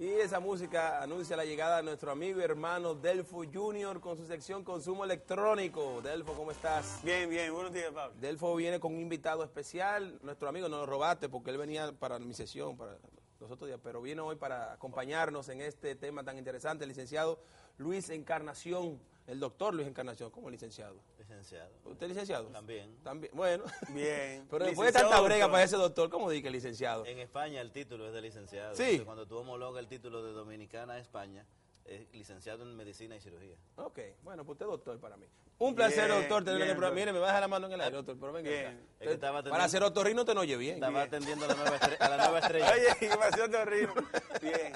Y esa música anuncia la llegada de nuestro amigo y hermano Delfo Junior con su sección Consumo Electrónico. Delfo, ¿cómo estás? Bien, bien. Buenos días, Pablo. Delfo viene con un invitado especial. Nuestro amigo, no lo robaste porque él venía para mi sesión, para los otros días, pero viene hoy para acompañarnos en este tema tan interesante, el licenciado Luis Encarnación, el doctor Luis Encarnación, como licenciado. Licenciado. ¿Usted es licenciado? También. También. Bueno. Bien. Pero después de tanta brega para ese doctor, ¿cómo dice licenciado? En España el título es de licenciado. Sí. Entonces, cuando tú homologas el título de Dominicana a España, es licenciado en Medicina y Cirugía. Ok, bueno, pues usted es doctor para mí. Un placer, Bien, doctor, tenerlo en el bien, programa. Mire, me baja la mano en el aire, doctor, pero venga Bien. acá. Es que estaba Para ser otorrino te no oye bien. Estaba atendiendo a la nueva estrella. Oye, ¿qué pasó, Torrino? Bien.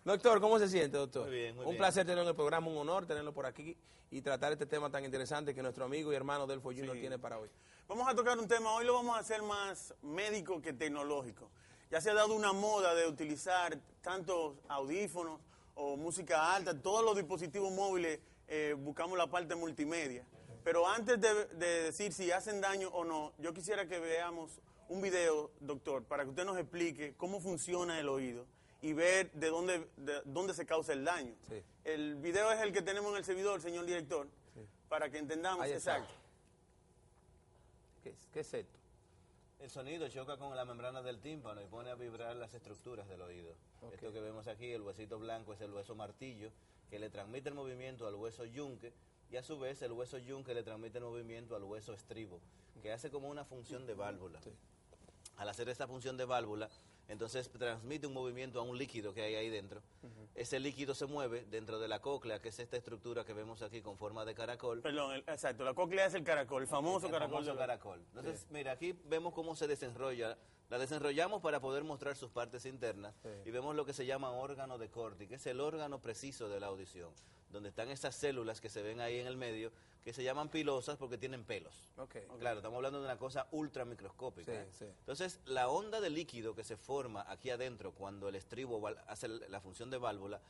Doctor, ¿cómo se siente, doctor? Muy bien, muy Un bien. placer tenerlo en el programa, un honor tenerlo por aquí y tratar este tema tan interesante que nuestro amigo y hermano Delfo Junior tiene para hoy. Vamos a tocar un tema, hoy lo vamos a hacer más médico que tecnológico. Ya se ha dado una moda de utilizar tantos audífonos o música alta, todos los dispositivos móviles buscamos la parte multimedia. Pero antes de decir si hacen daño o no, yo quisiera que veamos un video, doctor, para que usted nos explique cómo funciona el oído y ver de dónde se causa el daño. Sí. El video es el que tenemos en el servidor, señor director, para que entendamos. Ahí está. Exacto. ¿Qué es esto? El sonido choca con la membrana del tímpano y pone a vibrar las estructuras del oído. Ok. Esto que vemos aquí, el huesito blanco, es el hueso martillo, que le transmite el movimiento al hueso yunque, y a su vez el hueso yunque le transmite el movimiento al hueso estribo, que hace como una función de válvula. Sí. Al hacer esta función de válvula, entonces transmite un movimiento a un líquido que hay ahí dentro. Ese líquido se mueve dentro de la cóclea, que es esta estructura que vemos aquí con forma de caracol. Perdón, exacto, la cóclea es el caracol, el famoso El caracol. famoso caracol. Entonces, mira, aquí vemos cómo se desenrolla. La desenrollamos para poder mostrar sus partes internas y vemos lo que se llama órgano de Corti, que es el órgano preciso de la audición, donde están esas células que se ven ahí en el medio, que se llaman pilosas porque tienen pelos. Ok. Claro, estamos hablando de una cosa ultramicroscópica. Sí, sí. Entonces, la onda de líquido que se forma aquí adentro cuando el estribo hace la función de válvula,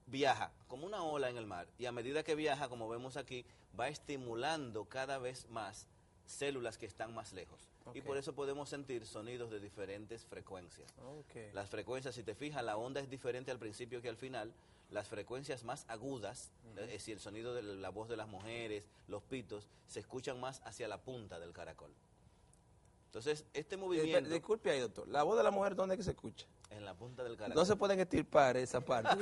viaja como una ola en el mar y a medida que viaja, como vemos aquí, va estimulando cada vez más células que están más lejos. Y Ok. por eso podemos sentir sonidos de diferentes frecuencias. Ok. Las frecuencias, si te fijas, la onda es diferente al principio que al final. Las frecuencias más agudas, es decir, el sonido de la voz de las mujeres, los pitos, se escuchan más hacia la punta del caracol. Entonces, este movimiento Disculpe ahí, doctor. La voz de la mujer, ¿dónde es que se escucha? en la punta del caracol. No se pueden estirpar esa parte.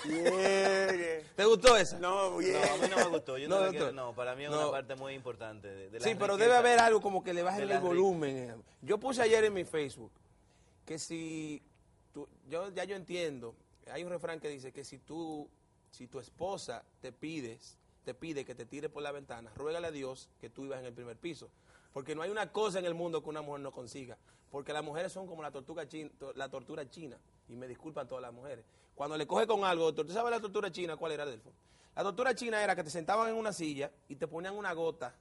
Bien. ¿Te gustó esa? No, bien. No, a mí no me gustó. Yo No, no, la doctor. quiero- no, para mí es No. una parte muy importante. De la Sí, pero riqueza. debe haber algo como que le bajen de la el volumen. Yo puse ayer en mi Facebook que si ya yo entiendo, hay un refrán que dice que si tu esposa te pide que te tire por la ventana, ruégale a Dios que tú ibas en el primer piso. Porque no hay una cosa en el mundo que una mujer no consiga. Porque las mujeres son como la tortura china. Y me disculpan todas las mujeres. Cuando le coge con algo, doctor, ¿tú sabes la tortura china cuál era, Delfo? La tortura china era que te sentaban en una silla y te ponían una gota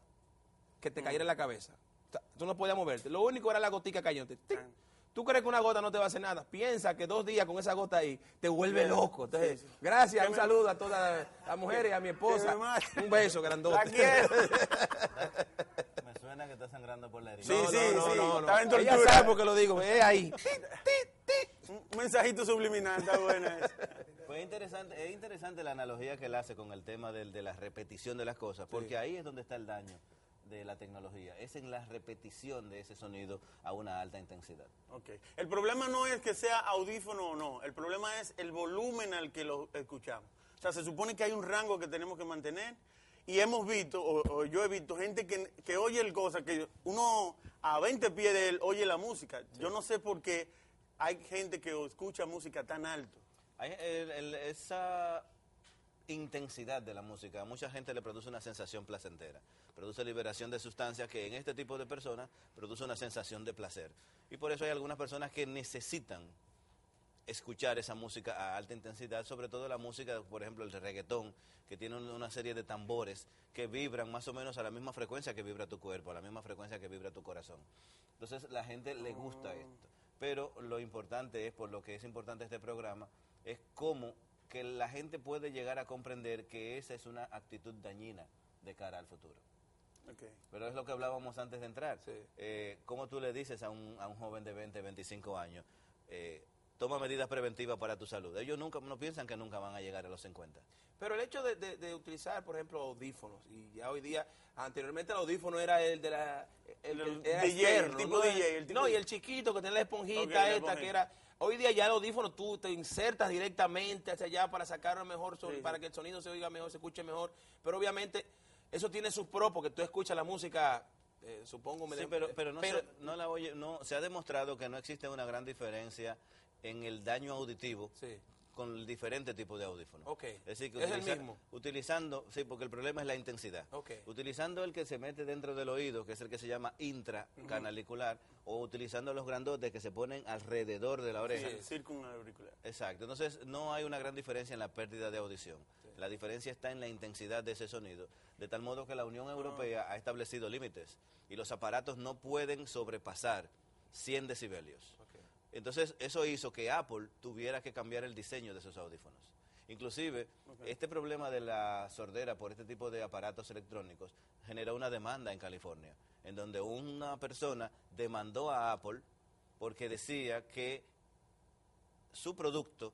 que te cayera en la cabeza. O sea, tú no podías moverte. Lo único era la gotica cayéndote. ¡Tic! Tú crees que una gota no te va a hacer nada. Piensa que 2 días con esa gota ahí te vuelve loco. Entonces, gracias, un saludo a todas las mujeres y a mi esposa. Un beso grandote. La quiero. Me suena que está sangrando por la herida. Sí, sí, sí. Estaba en Ella tortura. sabe porque lo digo. Es ahí. Un mensajito subliminal, está buena esa. Pues es interesante la analogía que él hace con el tema de la repetición de las cosas, porque ahí es donde está el daño de la tecnología, es en la repetición de ese sonido a una alta intensidad. Okay. El problema no es que sea audífono o no, el problema es el volumen al que lo escuchamos. O sea, se supone que hay un rango que tenemos que mantener y hemos visto, o yo he visto gente que oye el cosa, que uno a 20 pies de él oye la música. Yo no sé por qué hay gente que escucha música tan alto. Esa intensidad de la música a mucha gente le produce una sensación placentera, produce liberación de sustancias que en este tipo de personas produce una sensación de placer. Y por eso hay algunas personas que necesitan escuchar esa música a alta intensidad, sobre todo la música, por ejemplo, el reggaetón, que tiene una serie de tambores que vibran más o menos a la misma frecuencia que vibra tu cuerpo, a la misma frecuencia que vibra tu corazón. Entonces, la gente le gusta esto. Pero lo importante es, por lo que es importante este programa, es cómo que la gente puede llegar a comprender que esa es una actitud dañina de cara al futuro. Okay. Pero es lo que hablábamos antes de entrar. Sí. ¿Cómo tú le dices a un joven de 20, 25 años, toma medidas preventivas para tu salud? Ellos nunca no piensan que nunca van a llegar a los 50. Pero el hecho de utilizar, por ejemplo, audífonos, y ya hoy día, anteriormente el audífono era el de la... El era DJ, externo, el tipo ¿no? DJ, el tipo No, y DJ. el chiquito que tenía la esponjita Ok, la esta, esponjita. que era... Hoy día ya el audífono tú te insertas directamente hacia allá para sacar mejor, Sí, para sí. que el sonido se oiga mejor, se escuche mejor. Pero obviamente eso tiene sus pros, porque tú escuchas la música, supongo... Sí, pero no la oye, no, se ha demostrado que no existe una gran diferencia en el daño auditivo Sí. con diferentes tipos de audífonos. Ok. Es decir, que Es el mismo. utilizando, sí, porque el problema es la intensidad. Ok. Utilizando el que se mete dentro del oído, que es el que se llama intracanalicular, o utilizando los grandotes que se ponen alrededor de la oreja. Sí, circunnauricular. Exacto, entonces no hay una gran diferencia en la pérdida de audición. La diferencia está en la intensidad de ese sonido, de tal modo que la Unión Europea ha establecido límites y los aparatos no pueden sobrepasar 100 decibelios. Ok. Entonces eso hizo que Apple tuviera que cambiar el diseño de sus audífonos. Inclusive, este problema de la sordera por este tipo de aparatos electrónicos generó una demanda en California, en donde una persona demandó a Apple porque decía que su producto,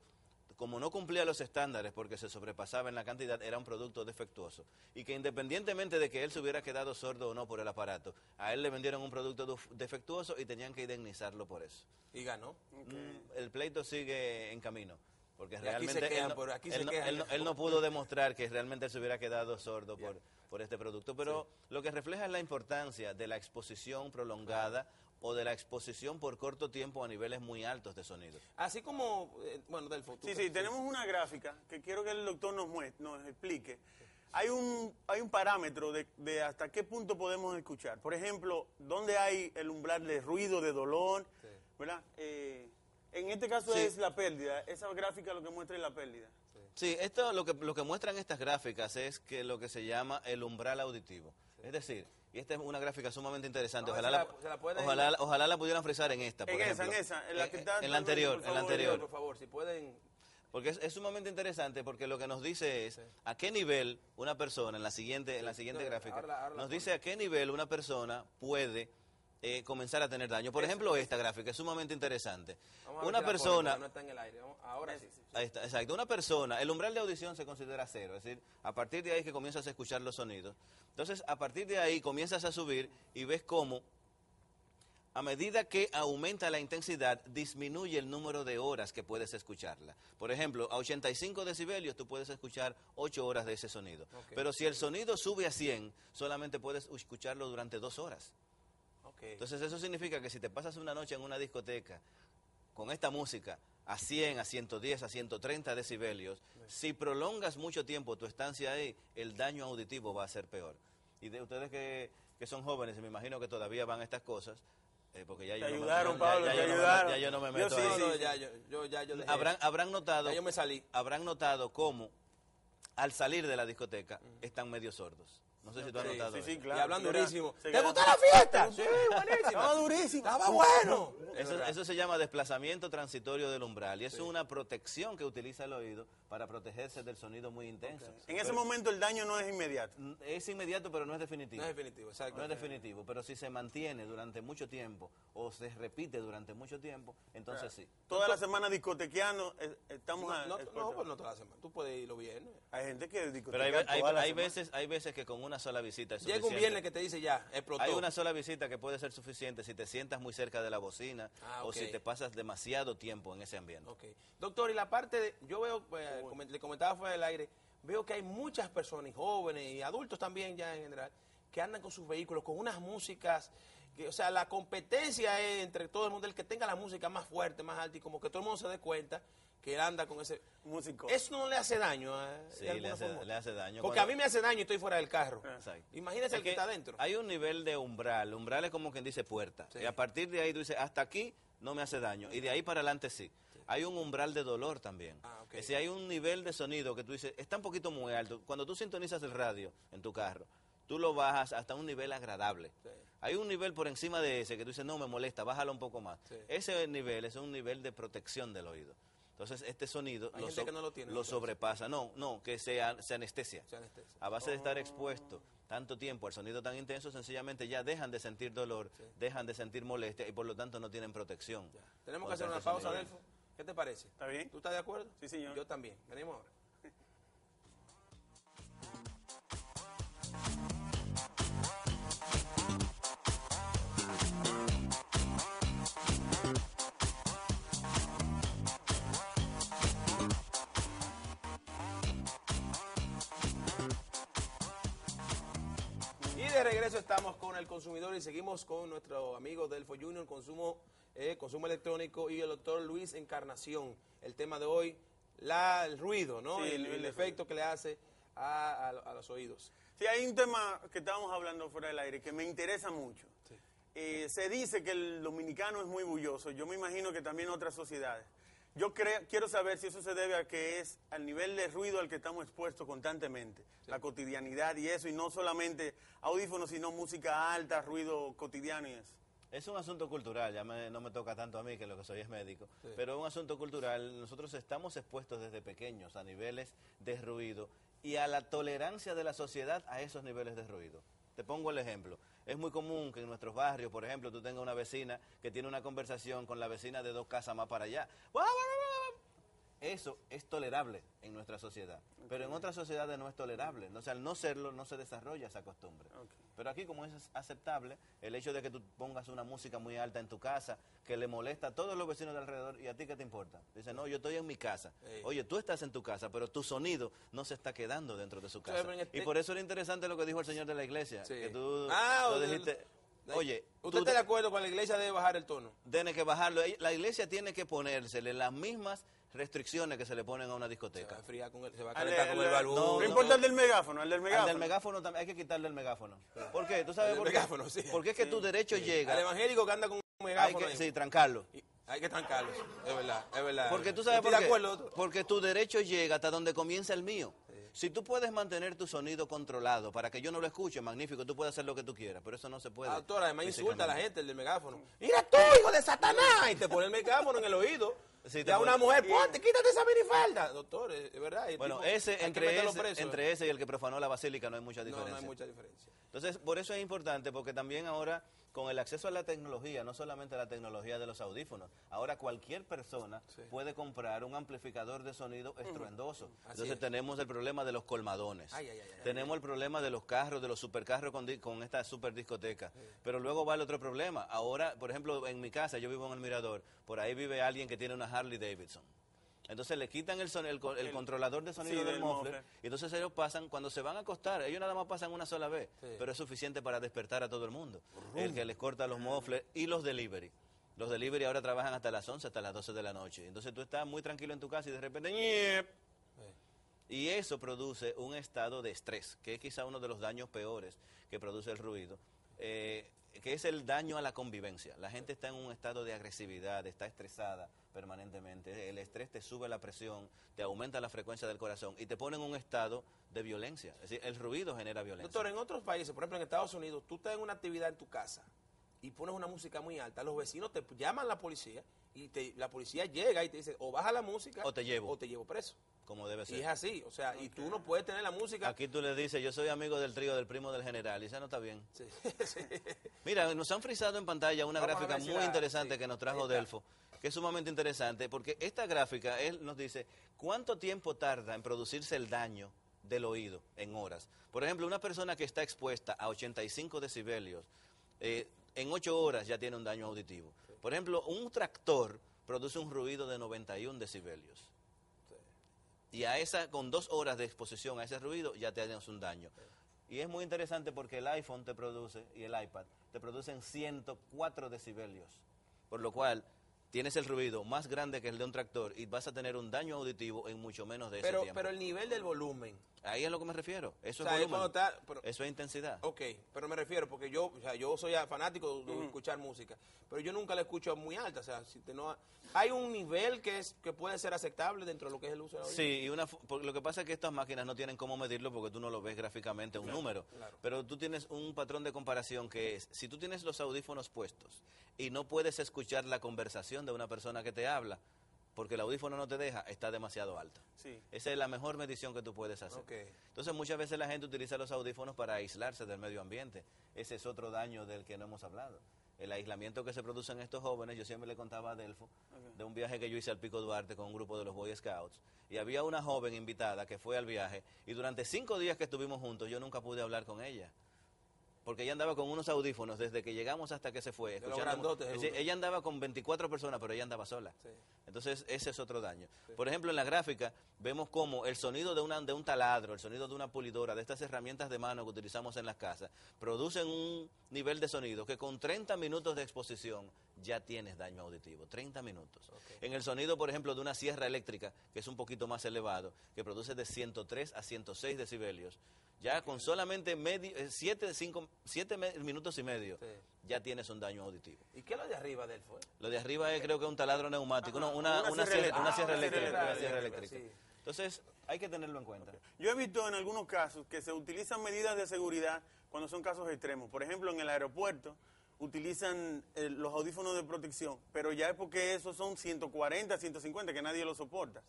como no cumplía los estándares porque se sobrepasaba en la cantidad, era un producto defectuoso. Y que independientemente de que él se hubiera quedado sordo o no por el aparato, a él le vendieron un producto defectuoso y tenían que indemnizarlo por eso. Y ganó. El pleito sigue en camino. Porque Y aquí realmente se quejan, él, no, pero aquí él se no- quejan. él no- él no pudo demostrar que realmente él se hubiera quedado sordo por este producto. Pero lo que refleja es la importancia de la exposición prolongada o de la exposición por corto tiempo a niveles muy altos de sonido. Así como, bueno, Delfo. tú- Sí, tenemos una gráfica que quiero que el doctor nos explique. Hay un parámetro de hasta qué punto podemos escuchar. Por ejemplo, ¿dónde hay el umbral de ruido, de dolor? Sí. ¿Verdad? En este caso Sí. es la pérdida. Esa gráfica lo que muestra es la pérdida. Sí, esto lo que muestran estas gráficas es que lo que se llama el umbral auditivo. Es decir, y esta es una gráfica sumamente interesante. No, Ojalá, se la pueden- ojalá la pudieran frisar en esta, por ejemplo. En la que está en la anterior, por en la favor, anterior. Por favor, si pueden... Porque es sumamente interesante porque lo que nos dice es a qué nivel una persona, en la siguiente No, gráfica, ahora nos dice a qué nivel una persona puede comenzar a tener daño. Por ejemplo, esta gráfica es sumamente interesante. Vamos a ver Una si la ponen, persona... porque no está en el aire. Ahora sí. Ahí está, exacto. Una persona, el umbral de audición se considera cero, es decir, a partir de ahí que comienzas a escuchar los sonidos. Entonces, a partir de ahí comienzas a subir y ves cómo, a medida que aumenta la intensidad, disminuye el número de horas que puedes escucharla. Por ejemplo, a 85 decibelios tú puedes escuchar 8 horas de ese sonido. Ok. Pero si el sonido sube a 100, solamente puedes escucharlo durante 2 horas. Ok. Entonces eso significa que si te pasas una noche en una discoteca con esta música a 100, a 110, a 130 decibelios, si prolongas mucho tiempo tu estancia ahí, el daño auditivo va a ser peor. Y de ustedes que son jóvenes, y me imagino que todavía van a estas cosas, porque ya Te yo no me- ayudaron, ya- Pablo, ya te yo no me- ayudaron. ya yo no me Yo meto sí, ahí. No, sí, no, sí. ya yo dejé. Habrán notado, Ya yo me salí. habrán notado cómo al salir de la discoteca están medio sordos. No sé si tú has Sí, notado sí, eso. sí, claro. Y hablan Se queda- durísimo. se ¿Te queda- gustó la fiesta? Sí, buenísimo. Estaba durísimo. Estaba bueno. Eso se llama desplazamiento transitorio del umbral y es una protección que utiliza el oído para protegerse del sonido muy intenso. En ese momento el daño no es inmediato. Es inmediato, pero no es definitivo. No es definitivo, exacto. No es definitivo, pero si se mantiene durante mucho tiempo o se repite durante mucho tiempo, entonces sí. Toda la semana discotequeando, estamos No, expuestos. pues no toda la semana. Tú puedes ir los viernes. Hay gente que Pero discoteca toda la semana. hay veces que con una sola visita es Llega un suficiente. viernes que te dice ya, explotó. Hay una sola visita que puede ser suficiente si te sientas muy cerca de la bocina Ah, o ok. si te pasas demasiado tiempo en ese ambiente. Ok. Doctor, y la parte de, yo veo, le comentaba fuera del aire, veo que hay muchas personas, y jóvenes y adultos también ya en general, que andan con sus vehículos con unas músicas, que, o sea, la competencia es entre todo el mundo, el que tenga la música más fuerte, más alta, y como que todo el mundo se dé cuenta que él anda con ese... Músico. Eso no le hace daño. Sí, de le alguna forma? hace daño. Porque a mí me hace daño y estoy fuera del carro. Exacto. Imagínese Es el que está adentro. Hay un nivel de umbral. Umbral es como quien dice puerta. Sí. Y a partir de ahí tú dices, hasta aquí no me hace daño. Y de ahí para adelante sí. Hay un umbral de dolor también. Ah, ok. Es decir, hay un nivel de sonido que tú dices, está un poquito muy alto. Cuando tú sintonizas el radio en tu carro, tú lo bajas hasta un nivel agradable. Sí. Hay un nivel por encima de ese que tú dices, no, me molesta, bájalo un poco más. Sí. Ese nivel es un nivel de protección del oído. Entonces, este sonido Hay gente que no lo tiene, lo entonces. sobrepasa. No, que se anestesia. Se anestesia. A base de estar expuesto tanto tiempo al sonido tan intenso, sencillamente ya dejan de sentir dolor, dejan de sentir molestia y por lo tanto no tienen protección. Ya. Tenemos que contra hacer una este pausa, sonido. Adelfo. ¿Qué te parece? ¿Está bien? ¿Tú estás de acuerdo? Sí, señor. Yo también. Venimos ahora. Y de regreso estamos con el consumidor y seguimos con nuestro amigo Delfo Junior, consumo electrónico, y el doctor Luis Encarnación. El tema de hoy, el ruido, ¿no? Sí, el de efecto que le hace a los oídos. Sí, hay un tema que estábamos hablando fuera del aire que me interesa mucho. Sí. Se dice que el dominicano es muy bulloso. Yo me imagino que también otras sociedades. Yo quiero saber si eso se debe a que es al nivel de ruido al que estamos expuestos constantemente, la cotidianidad y eso, y no solamente audífonos, sino música alta, ruido cotidiano y eso. Es un asunto cultural, no me toca tanto a mí, que lo que soy es médico, pero es un asunto cultural. Nosotros estamos expuestos desde pequeños a niveles de ruido y a la tolerancia de la sociedad a esos niveles de ruido. Te pongo el ejemplo. Es muy común que en nuestros barrios, por ejemplo, tú tengas una vecina que tiene una conversación con la vecina de 2 casas más para allá. Eso es tolerable en nuestra sociedad, pero en otras sociedades no es tolerable. O sea, al no serlo, no se desarrolla esa costumbre. Pero aquí, como es aceptable, el hecho de que tú pongas una música muy alta en tu casa, que le molesta a todos los vecinos de alrededor, ¿y a ti qué te importa? Dice, no, yo estoy en mi casa. Oye, tú estás en tu casa, pero tu sonido no se está quedando dentro de su casa. Y por eso era interesante lo que dijo el señor de la iglesia, Sí. que tú Ah, lo dijiste. Oye, ¿usted está de acuerdo con la iglesia debe bajar el tono? tiene que bajarlo. La iglesia tiene que ponérsele las mismas restricciones que se le ponen a una Se va a discoteca. enfriar se va a Al calentar con el barbudo. no importa el del megáfono, el del Al megáfono. del megáfono también hay que quitarle el megáfono. ¿Por qué? ¿Tú sabes El por qué? megáfono, sí. Porque es que tu derecho llega. Al evangélico que anda con un Hay megáfono. que, ahí. sí, trancarlo. Hay que trancarlo. Es verdad, es verdad. Porque tú sabes Estoy por de qué. acuerdo, doctor. Porque tu derecho llega hasta donde comienza el mío. Si tú puedes mantener tu sonido controlado para que yo no lo escuche, magnífico, tú puedes hacer lo que tú quieras, pero eso no se puede. Ah, doctor, además insulta a la físicamente. gente, el del megáfono. Mira tú, hijo de Satanás. Y te pone el megáfono en el oído. Sí, te ya una pone- mujer, ponte, quítate esa minifalda. Doctor, es verdad. el Bueno, tipo, hay que meterlo preso. entre ese y el que profanó la basílica no hay mucha No, diferencia. no hay mucha diferencia. Entonces, por eso es importante, porque también ahora, con el acceso a la tecnología, no solamente a la tecnología de los audífonos, ahora cualquier persona Sí. puede comprar un amplificador de sonido estruendoso. Así Entonces es. tenemos el problema de los colmadones. Ay, ay, ay, tenemos el problema de los carros, de los supercarros con esta super discoteca. Pero luego va el otro problema. Ahora, por ejemplo, en mi casa, yo vivo en el Mirador, por ahí vive alguien que tiene una Harley Davidson. Entonces le quitan el controlador de sonido Sí, del del muffler muffler. y entonces ellos pasan, cuando se van a acostar, ellos nada más pasan una sola vez, Sí. pero es suficiente para despertar a todo el mundo. El que les corta los mufflers y los delivery. Los delivery ahora trabajan hasta las 11, hasta las 12 de la noche. Entonces tú estás muy tranquilo en tu casa y de repente... ¡ñep! Y eso produce un estado de estrés, que es quizá uno de los daños peores que produce el ruido, que es el daño a la convivencia. La gente está en un estado de agresividad, está estresada permanentemente. El estrés te sube la presión, te aumenta la frecuencia del corazón y te pone en un estado de violencia. Es decir, el ruido genera violencia. Doctor, en otros países, por ejemplo en Estados Unidos, tú estás en una actividad en tu casa y pones una música muy alta, los vecinos te llaman a la policía y la policía llega y te dice o baja la música O te llevo. preso. Como debe Y ser. es así, o sea, y tú no puedes tener la música. Aquí tú le dices, yo soy amigo del trío del primo del general, y eso no está bien. Sí, sí. Mira, nos han frisado en pantalla una Vamos a gráfica ver si muy la- interesante sí, que nos ahí trajo está. Delfo, que es sumamente interesante, porque esta gráfica, él nos dice cuánto tiempo tarda en producirse el daño del oído en horas. Por ejemplo, una persona que está expuesta a 85 decibelios, en 8 horas ya tiene un daño auditivo. Por ejemplo, un tractor produce un ruido de 91 decibelios. Y con 2 horas de exposición a ese ruido ya te tienes un daño. Y es muy interesante porque el iPhone te produce, y el iPad, te producen 104 decibelios. Por lo cual, tienes el ruido más grande que el de un tractor y vas a tener un daño auditivo en mucho menos de ese tiempo. Pero el nivel del volumen. Ahí es a lo que me refiero. Eso O sea, es volumen. cuando está- pero- Eso es intensidad. Ok, pero me refiero, porque yo soy fanático de escuchar música, pero yo nunca la escucho muy alta, o sea, hay un nivel que puede ser aceptable dentro de lo que es el uso de la audífono. Sí, lo que pasa es que estas máquinas no tienen cómo medirlo porque tú no lo ves gráficamente un número. claro. Pero tú tienes un patrón de comparación que es, si tú tienes los audífonos puestos y no puedes escuchar la conversación de una persona que te habla, porque el audífono no te deja, está demasiado alta. Sí. Esa es la mejor medición que tú puedes hacer. Ok. Entonces muchas veces la gente utiliza los audífonos para aislarse del medio ambiente. Ese es otro daño del que no hemos hablado. El aislamiento que se produce en estos jóvenes, yo siempre le contaba a Adelfo de un viaje que yo hice al Pico Duarte con un grupo de los Boy Scouts, y había una joven invitada que fue al viaje, y durante 5 días que estuvimos juntos yo nunca pude hablar con ella. Porque ella andaba con unos audífonos desde que llegamos hasta que se fue. De los grandotes, Es decir, seguro. ella andaba con 24 personas, pero ella andaba sola. Sí. Entonces, ese es otro daño. Por ejemplo, en la gráfica vemos como el sonido de un taladro, el sonido de una pulidora, de estas herramientas de mano que utilizamos en las casas, producen un nivel de sonido que con 30 minutos de exposición ya tienes daño auditivo. 30 minutos. En el sonido, por ejemplo, de una sierra eléctrica, que es un poquito más elevado, que produce de 103 a 106 decibelios, ya con solamente 7 minutos y medio, Sí. ya tienes un daño auditivo. ¿Y qué es lo de arriba del fue? Lo de arriba es creo que un taladro neumático, Ajá, una una sierra sierra una sierra eléctrica. eléctrica. Una Sí, sierra sí, eléctrica. sí. Entonces, hay que tenerlo en cuenta. Yo he visto en algunos casos que se utilizan medidas de seguridad cuando son casos extremos. Por ejemplo, en el aeropuerto utilizan los audífonos de protección, pero ya es porque esos son 140, 150, que nadie lo soporta.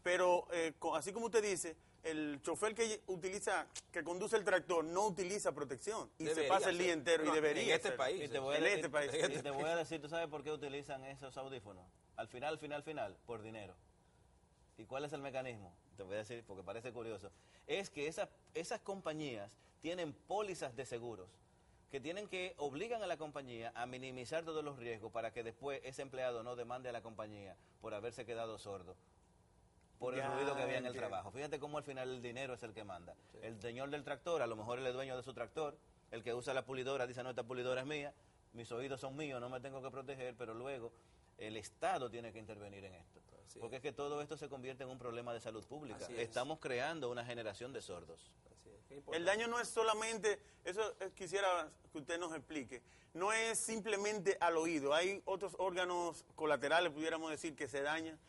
Pero así como usted dice, el chofer que conduce el tractor no utiliza protección y se Debería pasa el día ser. entero No, y debería en este ser. país. Y te voy a En decir, este país. y te voy a decir, ¿tú sabes por qué utilizan esos audífonos? Al final, por dinero. ¿Y cuál es el mecanismo? Te voy a decir, porque parece curioso. Es que esas compañías tienen pólizas de seguros que obligan a la compañía a minimizar todos los riesgos para que después ese empleado no demande a la compañía por haberse quedado sordo por el Ya, ruido que había en el entiendo. trabajo. Fíjate cómo al final el dinero es el que manda. El señor del tractor, a lo mejor él es dueño de su tractor, el que usa la pulidora dice, no, esta pulidora es mía, mis oídos son míos, no me tengo que proteger, pero luego el Estado tiene que intervenir en esto. Así Porque es que todo esto se convierte en un problema de salud pública. Así es. Estamos creando una generación de sordos. Así es, qué El importante. daño no es solamente, eso quisiera que usted nos explique, no es simplemente al oído, hay otros órganos colaterales, pudiéramos decir, que se dañan.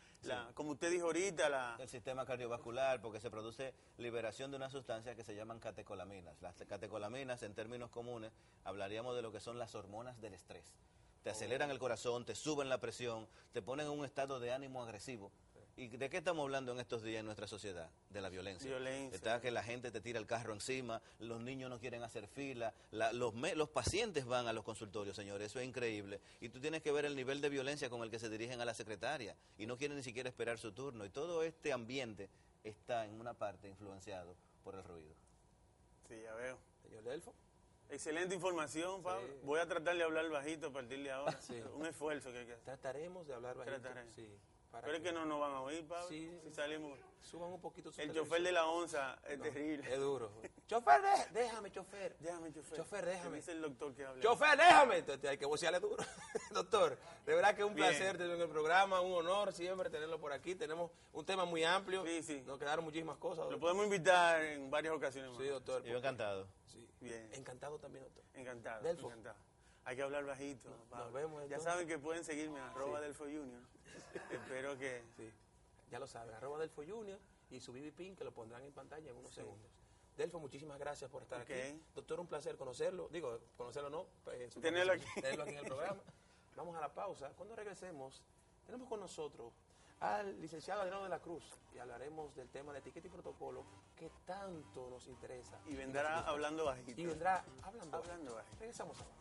Como usted dijo ahorita, El sistema cardiovascular, porque se produce liberación de una sustancia que se llaman catecolaminas. Las catecolaminas, en términos comunes, hablaríamos de lo que son las hormonas del estrés. Te aceleran el corazón, te suben la presión, te ponen en un estado de ánimo agresivo. ¿Y de qué estamos hablando en estos días en nuestra sociedad? De la violencia. Está que la gente te tira el carro encima, los niños no quieren hacer fila, los pacientes van a los consultorios, señores, eso es increíble. Y tú tienes que ver el nivel de violencia con el que se dirigen a la secretaria y no quieren ni siquiera esperar su turno. Y todo este ambiente está en una parte influenciado por el ruido. sí, ya veo. Señor Delfo. Excelente información, Pablo. Sí. Voy a tratar de hablar bajito a partir de ahora. Sí. Un esfuerzo que hay que hacer. Trataremos de hablar bajito. Trataremos. Sí, para Pero es que no nos van a oír, Pablo, Sí. si salimos. suban un poquito su El televisión. chofer de la onza es No, terrible. Es duro. Chofer, déjame, chofer. Déjame, chofer. Chofer, déjame. Dice el doctor que hable. Chofer, déjame. Entonces hay que vocearle duro. Doctor, de verdad que es un Bien. placer tenerlo en el programa, un honor siempre tenerlo por aquí. Tenemos un tema muy amplio. Sí, sí. Nos quedaron muchísimas cosas. Lo doctor. podemos invitar en varias ocasiones más. Sí, doctor. Yo encantado. Sí. Bien. Encantado también, doctor. Encantado. Delfo. Encantado. Hay que hablar bajito. Pablo. nos vemos, Ya entonces. saben que pueden seguirme a Sí. @Delfo Junior. Espero que... Sí, ya lo saben, @Delfo Junior y su BB Pin que lo pondrán en pantalla en unos segundos. Delfo, muchísimas gracias por estar Ok. aquí. Doctor, un placer conocerlo. Digo, conocerlo no, su Tenerlo condición, aquí. tenerlo aquí en el programa. Vamos a la pausa. Cuando regresemos, tenemos con nosotros al licenciado Adriano de la Cruz y hablaremos del tema de etiqueta y protocolo que tanto nos interesa. Y vendrá hablando bajito. Y vendrá hablando. Hablando bajito. Regresamos ahora.